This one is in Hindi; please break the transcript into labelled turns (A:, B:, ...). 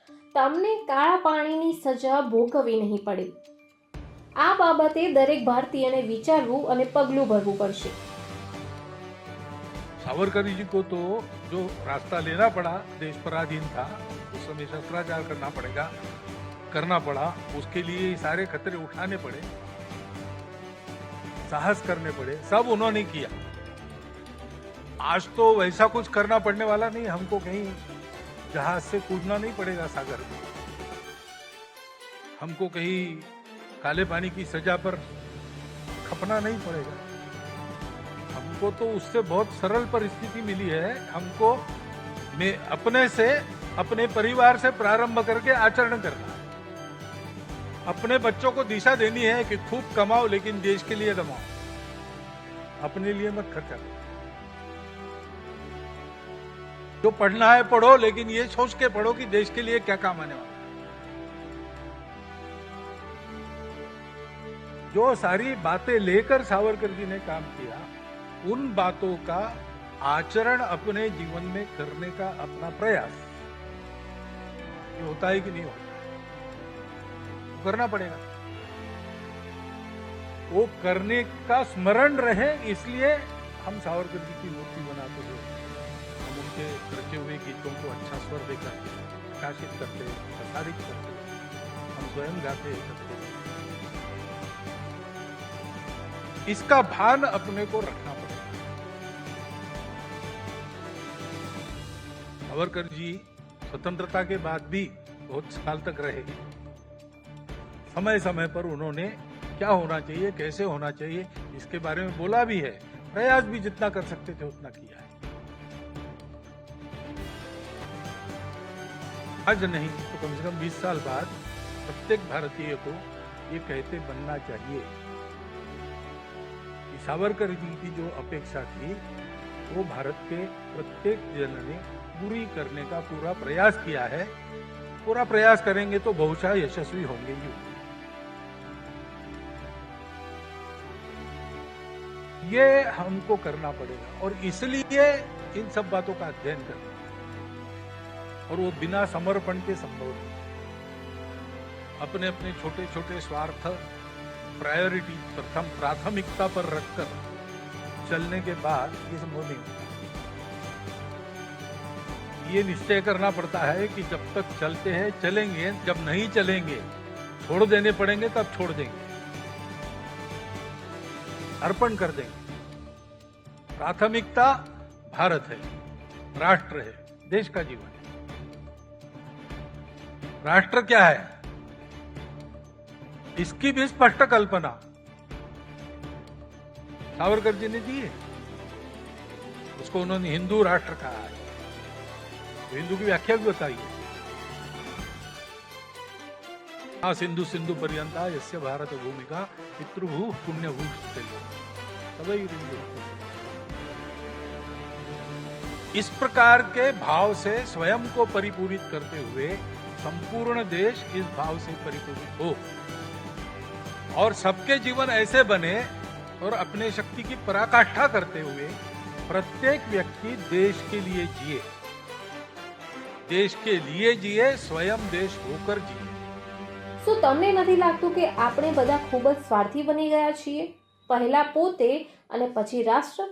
A: તમને કાળા પાણીની સજા ભોગવવી નહીં પડે। આ બાબતે દરેક ભારતીયને વિચારવું અને પગલું ભરવું પડશે।
B: सावरकर जी को तो जो रास्ता लेना पड़ा, देश पराधीन था, उस समय शस्त्राचार करना पड़ा, उसके लिए सारे खतरे उठाने पड़े, साहस करने पड़े, सब उन्होंने किया। आज तो वैसा कुछ करना पड़ने वाला नहीं, हमको कहीं जहाज से कूदना नहीं पड़ेगा सागर में, हमको कहीं काले पानी की सजा पर खपना नहीं पड़ेगा। हमको तो उससे बहुत सरल परिस्थिति मिली है। हमको अपने से, अपने परिवार से प्रारंभ करके आचरण करना है। अपने बच्चों को दिशा देनी है कि खूब कमाओ लेकिन देश के लिए कमाओ, अपने लिए मत खर्चा करो। जो पढ़ना है पढ़ो, लेकिन ये सोच के पढ़ो कि देश के लिए क्या काम आने वाला है। जो सारी बातें लेकर सावरकर जी ने काम किया, उन बातों का आचरण अपने जीवन में करने का अपना प्रयास, ये होता है कि नहीं होता, करना पड़ेगा। वो करने का स्मरण रहे, इसलिए हम सावरकर जी की मूर्ति बनाते हुए, हम उनके रचे हुए गीतों को अच्छा स्वर देकर प्रकाशित करते, प्रसारित करते, हम स्वयं गाते करते। इसका भान अपने को रखना पड़ेगा। सावरकर जी स्वतंत्रता के बाद भी बहुत साल तक रहे। समय समय पर उन्होंने क्या होना चाहिए, कैसे होना चाहिए, इसके बारे में बोला भी है, प्रयास भी जितना कर सकते थे उतना किया है। आज नहीं तो कम से कम 20 साल बाद प्रत्येक भारतीय को ये कहते बनना चाहिए कि सावरकर जी की जो अपेक्षा थी वो भारत के प्रत्येक जन ने पूरी करने का पूरा प्रयास किया है। पूरा प्रयास करेंगे तो बहुशः यशस्वी होंगे ही। ये हमको करना पड़ेगा और इसलिए इन सब बातों का अध्ययन करना, और वो बिना समर्पण के संभव नहीं। अपने अपने छोटे छोटे स्वार्थ प्रायोरिटी प्राथमिकता पर रखकर चलने के बाद ये संभव नहीं होता। ये निश्चय करना पड़ता है कि जब तक चलते हैं चलेंगे, जब नहीं चलेंगे छोड़ देने पड़ेंगे, तब छोड़ देंगे, अर्पण कर देंगे। प्राथमिकता भारत है, राष्ट्र है, देश का जीवन है। राष्ट्र क्या है, इसकी भी स्पष्ट कल्पना सावरकर जी ने दी है। उसको उन्होंने हिंदू राष्ट्र कहा है, तो हिंदू की व्याख्या भी बताई है। सिंधु सिंधु पर्यंता यस्य भारत भूमिका पितृभू पुण्यभू तवै हिंदू। इस प्रकार के भाव से स्वयं को परिपूरित करते हुए संपूर्ण देश इस भाव से परिपूरित हो और सबके जीवन ऐसे बने, और अपने शक्ति की पराकाष्ठा करते हुए प्रत्येक व्यक्ति देश के लिए जिए, देश के लिए जिए, स्वयं देश होकर जिए।
A: શું તમને નથી લાગતું કે આપણે બધા ખૂબ જ સ્વાર્થી બની ગયા છીએ? પહેલા પોતે અને પછી રાષ્ટ્ર?